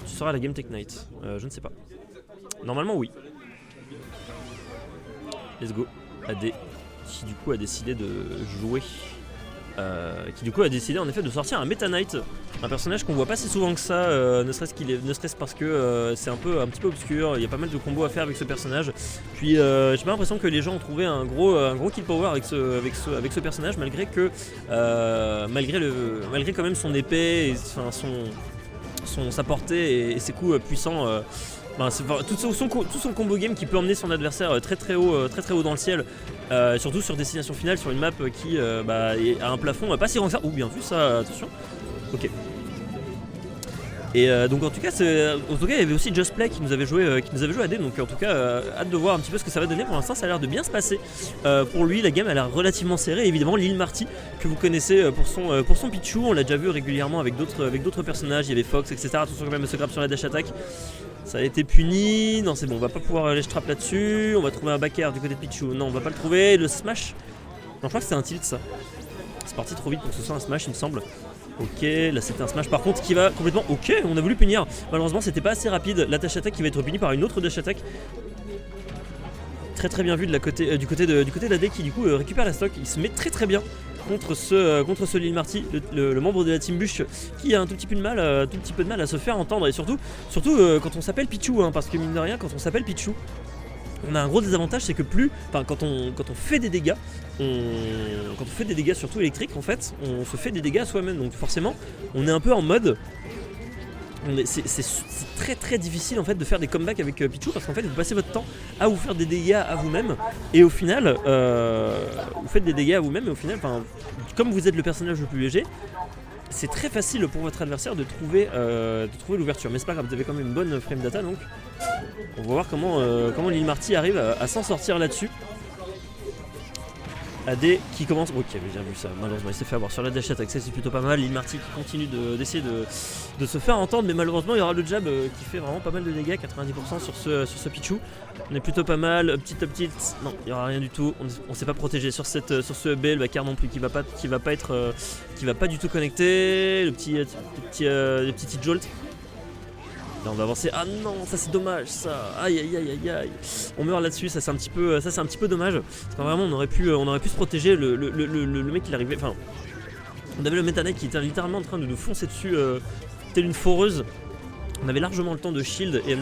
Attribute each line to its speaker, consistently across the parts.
Speaker 1: tu seras à la Game Tech Night. Je ne sais pas. Normalement oui. Let's go. AD qui du coup a décidé de jouer. Qui du coup a décidé en effet de sortir un Meta Knight, un personnage qu'on voit pas si souvent que ça, ne serait-ce parce que c'est un petit peu obscur, il y a pas mal de combos à faire avec ce personnage. Puis j'ai pas l'impression que les gens ont trouvé un gros kill power avec ce personnage, malgré que malgré quand même son épée et sa portée et ses coups puissants. Tout son combo game qui peut emmener son adversaire très haut dans le ciel, surtout sur destination finale, sur une map qui a un plafond pas si grand que ça. Bien vu ça, attention. Ok. Et donc en tout cas il y avait aussi Just Play qui nous avait joué AD, donc en tout cas hâte de voir un petit peu ce que ça va donner. Pour l'instant ça a l'air de bien se passer pour lui. La game a l'air relativement serrée. Et évidemment Lil Marty que vous connaissez pour son Pichu, on l'a déjà vu régulièrement avec d'autres personnages, il y avait Fox etc. Attention quand même à se grab sur la dash attack. Ça a été puni, non c'est bon, on va pas pouvoir aller trap là-dessus. On va trouver un back air du côté de Pichu, non on va pas le trouver. Le smash, non je crois que c'est un tilt ça. C'est parti trop vite pour que ce soit un smash il me semble. Ok, là c'était un smash par contre qui va complètement... Ok, on a voulu punir. Malheureusement c'était pas assez rapide. La dash attack qui va être punie par une autre dash attack. Très bien vu du côté d'AD qui du coup récupère la stock. Il se met très bien contre ce Lil Marty, le membre de la team Bush, qui a un tout petit peu de mal à se faire entendre. Et surtout quand on s'appelle Pichu, parce que mine de rien quand on s'appelle Pichu, on a un gros désavantage, c'est que quand on fait des dégâts, surtout électriques en fait, on se fait des dégâts à soi-même. Donc forcément on est un peu en mode, c'est très difficile en fait de faire des comebacks avec Pichu, parce qu'en fait vous passez votre temps à vous faire des dégâts à vous-même, et au final vous faites des dégâts à vous-même, et au final comme vous êtes le personnage le plus léger, c'est très facile pour votre adversaire de trouver l'ouverture. Mais c'est pas grave, vous avez quand même une bonne frame data, donc on va voir comment Lil Marty arrive à s'en sortir là-dessus. AD qui commence, ok j'ai bien vu ça, malheureusement il s'est fait avoir sur la dash attack, c'est plutôt pas mal. Lil Marty qui continue d'essayer de se faire entendre, mais malheureusement il y aura le jab qui fait vraiment pas mal de dégâts, 90% sur ce Pichu. On est plutôt pas mal, up tilt, non il y aura rien du tout, on s'est pas protégé sur ce B, le backer non plus qui va pas du tout connecter, le petit hit jolt. Là on va avancer, ah non ça c'est dommage ça, aïe. On meurt là-dessus, ça c'est un petit peu dommage, parce que vraiment on aurait pu se protéger. Le mec il arrivait, on avait le Meta Knight qui était littéralement en train de nous foncer dessus telle une foreuse. On avait largement le temps de shield, et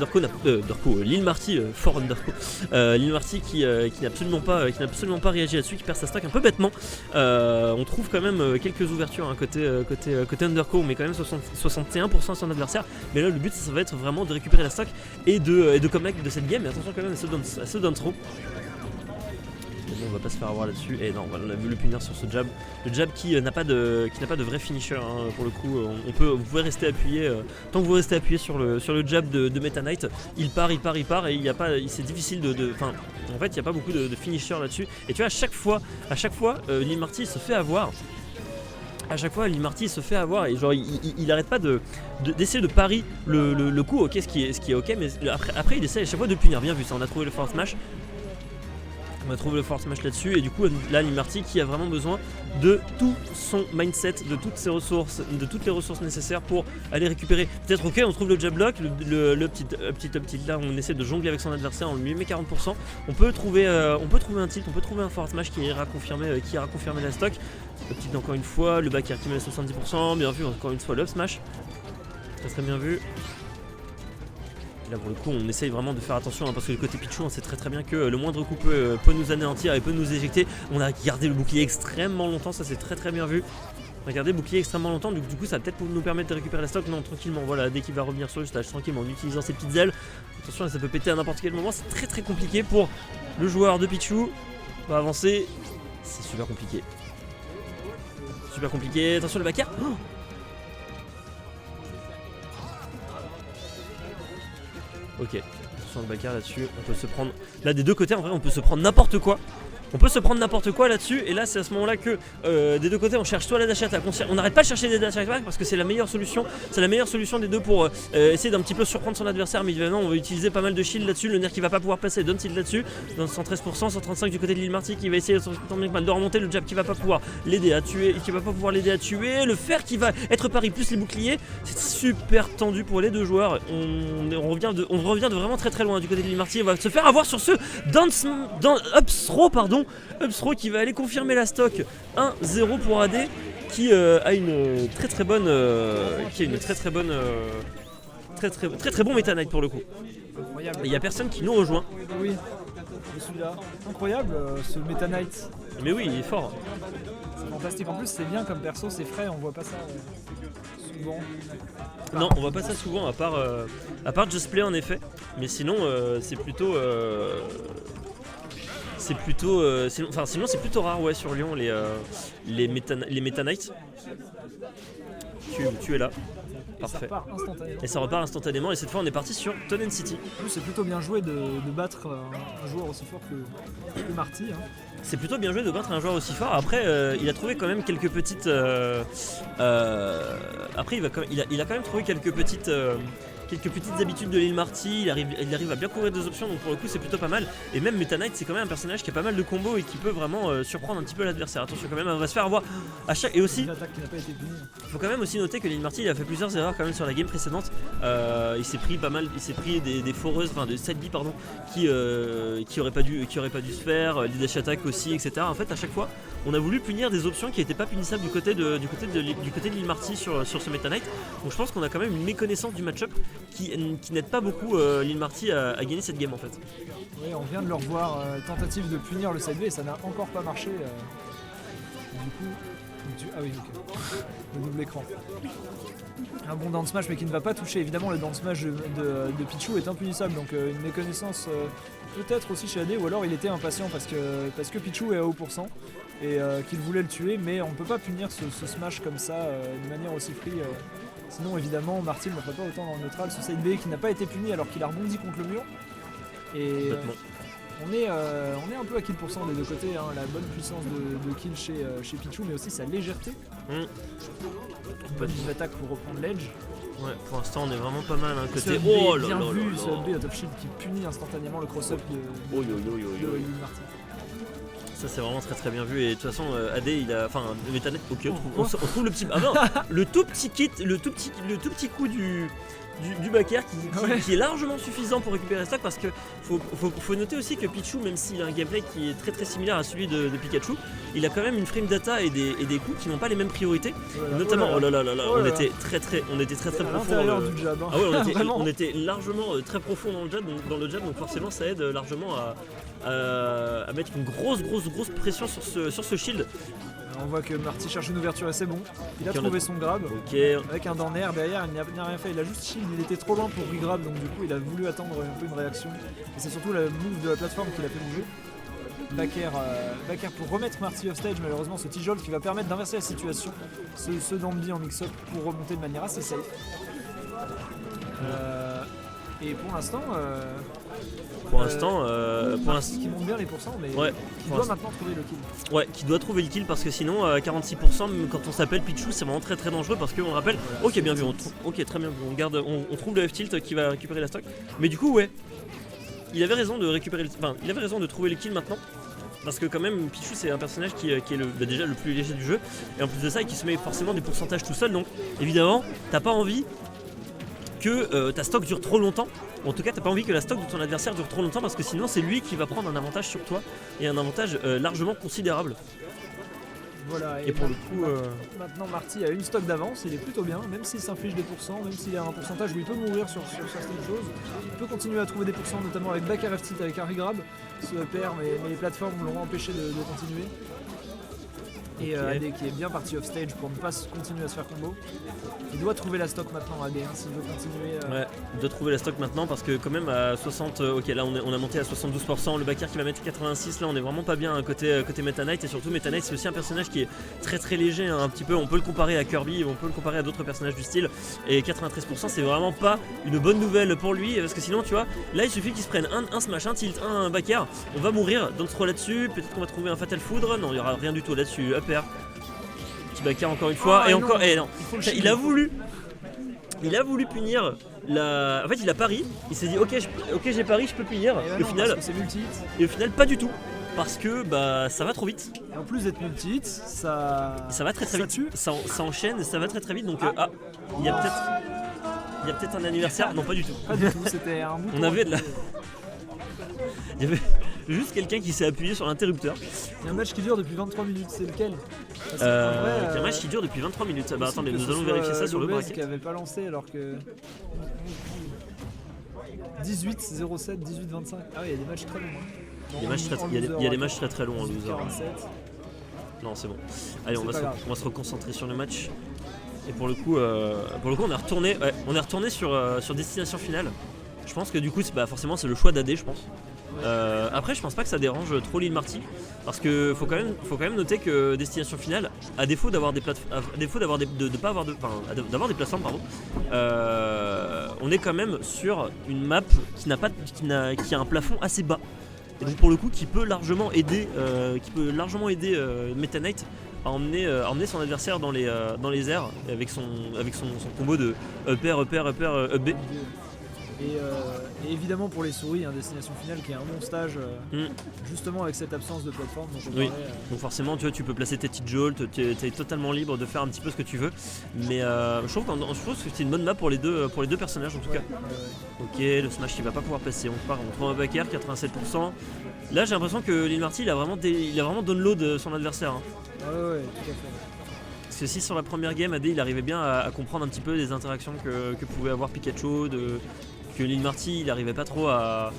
Speaker 1: Lil Marty, fort Underco, Lil Marty qui n'a absolument pas réagi là-dessus, qui perd sa stack un peu bêtement. On trouve quand même quelques ouvertures côté Underco, mais quand même 61% à son adversaire. Mais là le but ça va être vraiment de récupérer la stack et de comeback de cette game. Mais attention quand même à ce down throw. On va pas se faire avoir là-dessus, et non voilà, on a vu le punir sur ce jab, le jab qui n'a pas de vrai finisher pour le coup. Vous pouvez rester appuyé, tant que vous restez appuyé sur le jab de Meta Knight, il part et c'est difficile en fait il n'y a pas beaucoup de finisher là-dessus. Et tu vois à chaque fois Lil Marty se fait avoir. Lil Marty se fait avoir, et genre il arrête pas d'essayer de pari le coup, ok, ce qui est ok, mais après il essaie à chaque fois de punir. Bien vu ça, on a trouvé le force smash. On va trouver le force smash là-dessus, et du coup là Lil Marty qui a vraiment besoin de tout son mindset, de toutes ses ressources, de toutes les ressources nécessaires pour aller récupérer. Peut-être ok on trouve le jab block, le petit là on essaie de jongler avec son adversaire, on lui met 40%. On peut trouver un tilt, on peut trouver un force smash qui ira confirmer la stock. Le petit encore une fois, le back air qui met 70%, bien vu encore une fois le up smash. Ça serait bien vu. Et là pour le coup on essaye vraiment de faire attention, parce que le côté Pichu on sait très bien que le moindre coup peut nous anéantir et peut nous éjecter. On a gardé le bouclier extrêmement longtemps, ça c'est très bien vu. On a gardé le bouclier extrêmement longtemps, du coup ça va peut-être nous permettre de récupérer la stock. Non tranquillement, voilà, dès qu'il va revenir sur le stage tranquillement en utilisant ses petites ailes. Attention ça peut péter à n'importe quel moment, c'est très compliqué pour le joueur de Pichu. On va avancer, c'est super compliqué. Attention le back air. Ok, attention le backer là-dessus, on peut se prendre... Là des deux côtés en vrai on peut se prendre n'importe quoi. On peut se prendre n'importe quoi là-dessus, et là c'est à ce moment-là que des deux côtés on cherche soit la dash attack, on n'arrête pas de chercher des dash attack parce que c'est la meilleure solution des deux pour essayer d'un petit peu surprendre son adversaire, mais évidemment on va utiliser pas mal de shield là-dessus, le nerf qui va pas pouvoir passer, donne shield là-dessus, dans 113%, 135 du côté de Lil Marty qui va essayer de remonter, le jab qui va pas pouvoir l'aider à tuer, le fer qui va être pari plus les boucliers, c'est super tendu pour les deux joueurs, on revient de vraiment très très loin du côté de Lil Marty, on va se faire avoir sur ce up throw qui va aller confirmer la stock 1-0 pour AD qui a une très bon Meta Knight pour le coup.
Speaker 2: Incroyable.
Speaker 1: Il n'y a personne qui nous rejoint.
Speaker 2: Oui, je suis là. Incroyable ce Meta Knight.
Speaker 1: Mais oui, il est fort.
Speaker 2: C'est fantastique. En plus, c'est bien comme perso, c'est frais, on voit pas ça souvent.
Speaker 1: Non, on voit pas ça souvent à part Just Play en effet. Mais sinon, c'est plutôt. Sinon c'est plutôt rare sur Lyon les Meta Knights. Tu es là. Parfait. Et ça repart instantanément. Et cette fois on est parti sur Tonen City.
Speaker 2: En plus c'est plutôt bien joué de battre un joueur aussi fort que Marty. Hein.
Speaker 1: C'est plutôt bien joué de battre un joueur aussi fort. Après il a trouvé quand même quelques petites. Après il a quand même trouvé quelques petites habitudes de Lil Marty, il arrive à bien couvrir des options, donc pour le coup c'est plutôt pas mal. Et même Meta Knight c'est quand même un personnage qui a pas mal de combos et qui peut vraiment surprendre un petit peu l'adversaire. Attention quand même, on va se faire avoir à chaque. Et aussi, il faut quand même aussi noter que Lil Marty il a fait plusieurs erreurs quand même sur la game précédente. Il s'est pris des foreuses, enfin des side B pardon, qui auraient pas dû se faire, les dash attack aussi, etc. En fait à chaque fois on a voulu punir des options qui n'étaient pas punissables du côté de Lil Marty sur ce Meta Knight. Donc je pense qu'on a quand même une méconnaissance du match-up qui n'aide pas beaucoup Lil Marty à gagner cette game en fait.
Speaker 2: Oui, on vient de le revoir, tentative de punir le side B et ça n'a encore pas marché. Du coup, ah oui, ok. Le double écran. Un bon down smash mais qui ne va pas toucher. Évidemment le down smash de Pichu est impunissable, donc une méconnaissance peut-être aussi chez AD, ou alors il était impatient parce que Pichu est à haut pourcent et qu'il voulait le tuer, mais on ne peut pas punir ce smash comme ça de manière aussi free. Sinon évidemment Marty ne le ferait pas autant dans le neutral, ce side B qui n'a pas été puni alors qu'il a rebondi contre le mur. Et on est un peu à kill % des deux côtés, hein. La bonne puissance de kill chez Pichu, mais aussi sa légèreté. Bonne attaque pour reprendre l'edge.
Speaker 1: Ouais, pour l'instant on est vraiment pas mal hein, côté.
Speaker 2: Oh là là, bien vu ce B au top shield qui punit instantanément le cross-up de Marty.
Speaker 1: Ça c'est vraiment très très bien vu, et de toute façon AD il a. Enfin Meta Knight, ok, on trouve le petit. Ah non, le tout petit coup du back air qui est largement suffisant pour récupérer le stock, parce que faut noter aussi que Pichu, même s'il a un gameplay qui est très très similaire à celui de Pikachu, il a quand même une frame data et des coups qui n'ont pas les mêmes priorités. Notamment, on était très profond dans le
Speaker 2: jab. Hein.
Speaker 1: Ah ouais, on était largement très profond dans le jab, donc forcément ça aide largement à mettre une grosse pression sur ce shield.
Speaker 2: On voit que Marty cherche une ouverture assez bon. Il a trouvé son grab. Avec un down air derrière, il n'a rien fait. Il a juste shield, il était trop loin pour re-grab, donc du coup il a voulu attendre un peu une réaction. Et c'est surtout le move de la plateforme qui l'a fait bouger. Back air pour remettre Marty off stage, malheureusement ce T-Jolt qui va permettre d'inverser la situation. Ce down B en mix-up pour remonter de manière assez safe. Et pour l'instant,
Speaker 1: qui
Speaker 2: monte bien les pourcents, mais qui doit maintenant trouver le kill.
Speaker 1: Ouais, qui doit trouver le kill, parce que sinon 46%, même quand on s'appelle Pichu, c'est vraiment très très dangereux, parce qu'on rappelle. Ok, bien vu, très bien vu. On trouve le F-tilt qui va récupérer la stock. Mais du coup, ouais, il avait raison de trouver le kill maintenant. Parce que quand même Pichu c'est un personnage qui est déjà le plus léger du jeu, et en plus de ça qui se met forcément des pourcentages tout seul, donc évidemment t'as pas envie que ta stock dure trop longtemps. En tout cas t'as pas envie que la stock de ton adversaire dure trop longtemps, parce que sinon c'est lui qui va prendre un avantage sur toi, et un avantage largement considérable.
Speaker 2: Voilà,
Speaker 1: et pour le coup
Speaker 2: maintenant Marty a une stock d'avance, il est plutôt bien, même s'il s'inflige des pourcents, même s'il a un pourcentage où il peut mourir sur certaines choses, il peut continuer à trouver des pourcents, notamment avec back air F-tilt avec un regrab, ce PR, mais les plateformes l'ont empêché de continuer. Et
Speaker 1: Ok.
Speaker 2: AD qui est bien parti off stage pour ne pas continuer à se faire combo. Il doit trouver la stock maintenant AD hein, s'il veut continuer.
Speaker 1: Ouais, de trouver la stock maintenant parce que quand même à 60, ok là on a monté à 72%, le backer qui va mettre 86, là on est vraiment pas bien côté Meta Knight et surtout Meta Knight c'est aussi un personnage qui est très très léger hein, un petit peu, on peut le comparer à Kirby, on peut le comparer à d'autres personnages du style et 93% c'est vraiment pas une bonne nouvelle pour lui parce que sinon tu vois, là il suffit qu'il se prenne un smash, un tilt, un backer, on va mourir dans le throw là-dessus, peut-être qu'on va trouver un Fatal Foudre, non il y aura rien du tout là-dessus, up air. Petit backer encore une fois,
Speaker 2: Ah,
Speaker 1: et
Speaker 2: non.
Speaker 1: encore, et non,
Speaker 2: Il faut le
Speaker 1: il a voulu punir la... En fait il a pari, il s'est dit ok j'ai pari, je peux punir,
Speaker 2: Et bah
Speaker 1: et
Speaker 2: non,
Speaker 1: au final,
Speaker 2: parce que c'est multi-hit.
Speaker 1: et au final pas du tout, parce que bah ça va trop vite,
Speaker 2: Et en plus d'être multi-hit, ça
Speaker 1: ça va très
Speaker 2: ça
Speaker 1: vite,
Speaker 2: tue.
Speaker 1: ça enchaîne, ça va très très vite, donc il y a peut-être un anniversaire, non pas du tout,
Speaker 2: Pas du tout, c'était un mouton.
Speaker 1: on avait de la... Il y avait juste quelqu'un qui s'est appuyé sur l'interrupteur,
Speaker 2: Il y a un match qui dure depuis 23 minutes, c'est lequel Parce qu'en vrai,
Speaker 1: un match qui dure depuis 23 minutes, bah
Speaker 2: possible
Speaker 1: attendez
Speaker 2: que
Speaker 1: nous
Speaker 2: ce
Speaker 1: allons
Speaker 2: soit,
Speaker 1: vérifier ça sur le
Speaker 2: Lopez
Speaker 1: bracket.
Speaker 2: qui avait pas lancé alors que 18 07 18 25. Ah oui, il y a des matchs très longs.
Speaker 1: Il y a des matchs il y a des matchs très très longs en loser.
Speaker 2: 47.
Speaker 1: Non c'est bon. Allez
Speaker 2: C'est pas grave.
Speaker 1: on va se reconcentrer sur le match. Et pour le coup on est retourné sur destination finale. Je pense que du coup forcément c'est le choix d'AD je pense. Après je pense pas que ça dérange trop Lil Marty parce que faut quand même noter que destination finale à défaut d'avoir des plateformes, d'avoir des plateformes pardon, on est quand même sur une map qui a un plafond assez bas. Et donc pour le coup qui peut largement aider Meta Knight à emmener son adversaire dans les airs avec son combo de up air, up air, up air, up B.
Speaker 2: Et évidemment pour les souris, destination finale qui est un bon stage
Speaker 1: Mm.
Speaker 2: justement avec cette absence de plateforme dont on
Speaker 1: Oui.
Speaker 2: parlait,
Speaker 1: Donc forcément tu peux placer tes petites jolts, tu es totalement libre de faire un petit peu ce que tu veux. Mais je trouve que c'est une bonne map pour les deux personnages en tout cas. Ok, le smash il va pas pouvoir passer, on prend un backer, 87%. Là j'ai l'impression que Lil Marty il a vraiment download son adversaire. Hein.
Speaker 2: Ouais, tout à fait.
Speaker 1: Parce que si sur la première game AD il arrivait bien à comprendre un petit peu les interactions que pouvait avoir Pikachu, que Lil Marty il arrivait pas trop à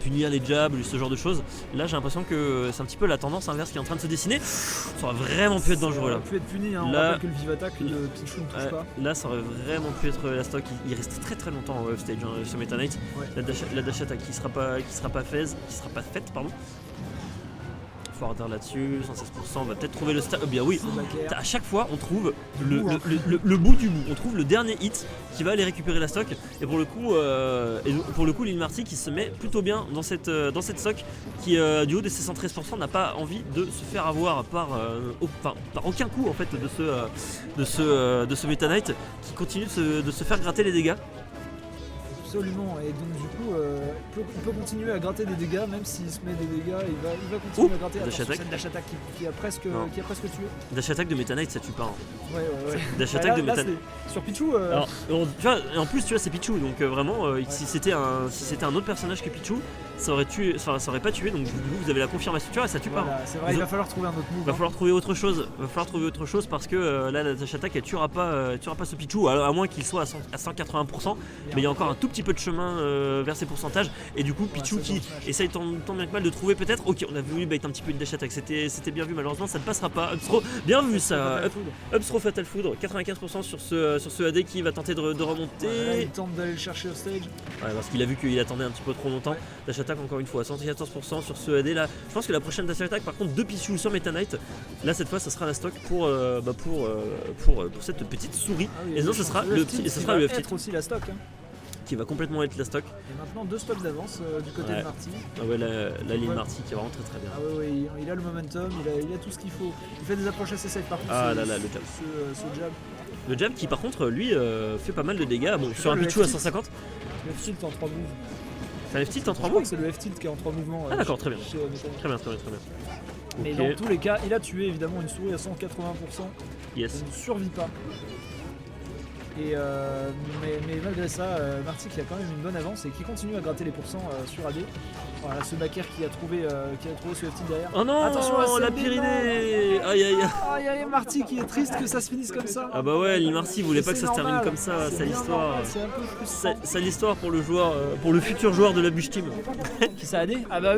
Speaker 1: punir les jabs ou ce genre de choses. Là j'ai l'impression que c'est un petit peu la tendance inverse qui est en train de se dessiner. Ça aurait vraiment pu être dangereux là.
Speaker 2: Ça aurait pu être puni, on
Speaker 1: Là-
Speaker 2: rappelle que le Vive Attack, le Pichou ne touche pas.
Speaker 1: Là ça aurait vraiment pu être la stock. Il reste très très longtemps en offstage ce Meta Knight.
Speaker 2: Ouais.
Speaker 1: La dash attack qui sera pas faite pardon. Forwarder là-dessus, 116%, on va peut-être trouver le stat. Bien oui,
Speaker 2: C'est backer.
Speaker 1: à chaque fois on trouve
Speaker 2: Le bout, hein.
Speaker 1: le bout du bout, on trouve le dernier hit qui va aller récupérer la stock et pour le coup Lil Marty qui se met plutôt bien dans cette stock qui du haut de ses 113% n'a pas envie de se faire avoir par aucun coup en fait de ce Meta Knight qui continue de se faire gratter les dégâts.
Speaker 2: Absolument, et donc du coup, on peut continuer à gratter des dégâts, même s'il se met des dégâts, il va continuer à gratter.
Speaker 1: dash
Speaker 2: Attention,
Speaker 1: attack.
Speaker 2: cette dash attack qui a presque tué.
Speaker 1: Dash attack de Meta Knight ça tue pas. Hein.
Speaker 2: Ouais.
Speaker 1: Dash
Speaker 2: Bah,
Speaker 1: attack
Speaker 2: là,
Speaker 1: de Meta
Speaker 2: c'est- sur Pichou,
Speaker 1: Alors, tu vois, et en plus tu vois c'est Pichou donc vraiment si c'était un autre personnage que Pichou ça aurait pas tué donc vous avez la confirmation tu vois ça tue pas.
Speaker 2: voilà, c'est vrai, il va falloir trouver un autre move.
Speaker 1: Va falloir trouver autre chose parce que là la dash attack elle tuera pas ce Pichou à moins qu'il soit à 180%, mais il y a encore un tout petit peu de chemin vers ces pourcentages et du coup Pichou
Speaker 2: c'est
Speaker 1: qui
Speaker 2: dans le smash.
Speaker 1: essaye tant bien que mal de trouver peut-être. Ok, on a voulu bait un petit peu une dash attack, c'était bien vu, malheureusement ça ne passera pas. Upstro, bien vu ça. Upstro Fatal Foudre, 95% sur ce AD qui va tenter de remonter.
Speaker 2: Là, il tente d'aller le chercher au stage.
Speaker 1: Ouais, parce qu'il a vu qu'il attendait un petit peu trop longtemps.
Speaker 2: Ouais.
Speaker 1: Dash attack encore une fois, 114% sur ce AD là. Je pense que la prochaine dash attack par contre de Pichou sur Meta Knight, là cette fois ça sera la stock pour cette petite souris.
Speaker 2: Ah oui,
Speaker 1: Et sinon ce sera le petit, et ce
Speaker 2: qui
Speaker 1: sera
Speaker 2: va
Speaker 1: le
Speaker 2: être
Speaker 1: FT
Speaker 2: aussi la stock.
Speaker 1: qui va complètement être la stock.
Speaker 2: Et maintenant 2 stocks d'avance du côté
Speaker 1: Ouais.
Speaker 2: de Marty.
Speaker 1: Ah ouais, la Lil
Speaker 2: Ouais.
Speaker 1: Marty qui est vraiment très très bien.
Speaker 2: Ah ouais, il a le momentum, il a tout ce qu'il faut. Il fait des approches assez safe par contre.
Speaker 1: Ah là là, le jab.
Speaker 2: Ce jab.
Speaker 1: Le jab qui par contre lui fait pas mal de dégâts. Bon,
Speaker 2: Je
Speaker 1: sur un
Speaker 2: sais pas, le
Speaker 1: Pichou à
Speaker 2: F-tilt.
Speaker 1: 150,
Speaker 2: Le F-tilt en 3 moves.
Speaker 1: c'est un F-tilt en 3
Speaker 2: Je crois
Speaker 1: mots.
Speaker 2: que c'est le F-tilt qui est en 3 mouvements.
Speaker 1: Ah d'accord, très bien.
Speaker 2: chez Meta Knight.
Speaker 1: Très bien.
Speaker 2: Mais
Speaker 1: Ok,
Speaker 2: dans tous les cas, il a tué évidemment une souris à 180%.
Speaker 1: yes.
Speaker 2: Elle ne survit pas. Et mais malgré ça, Marty qui a quand même une bonne avance et qui continue à gratter les pourcents sur AD. Voilà, ce backer qui a trouvé ce FT derrière.
Speaker 1: Oh non,
Speaker 2: Attention à
Speaker 1: la
Speaker 2: SMB,
Speaker 1: Pyrénées. Aïe aïe aïe.
Speaker 2: Aïe aïe, Marty qui est triste que ça se finisse comme ça.
Speaker 1: Ah bah ouais, Lil Marty voulait pas que ça se termine
Speaker 2: normal,
Speaker 1: comme ça,
Speaker 2: c'est
Speaker 1: c'est
Speaker 2: bien
Speaker 1: l'histoire.
Speaker 2: normal, C'est un peu frustrant.
Speaker 1: C'est l'histoire pour le futur joueur de la Bush Team.
Speaker 2: Qui ça AD? Ah bah oui.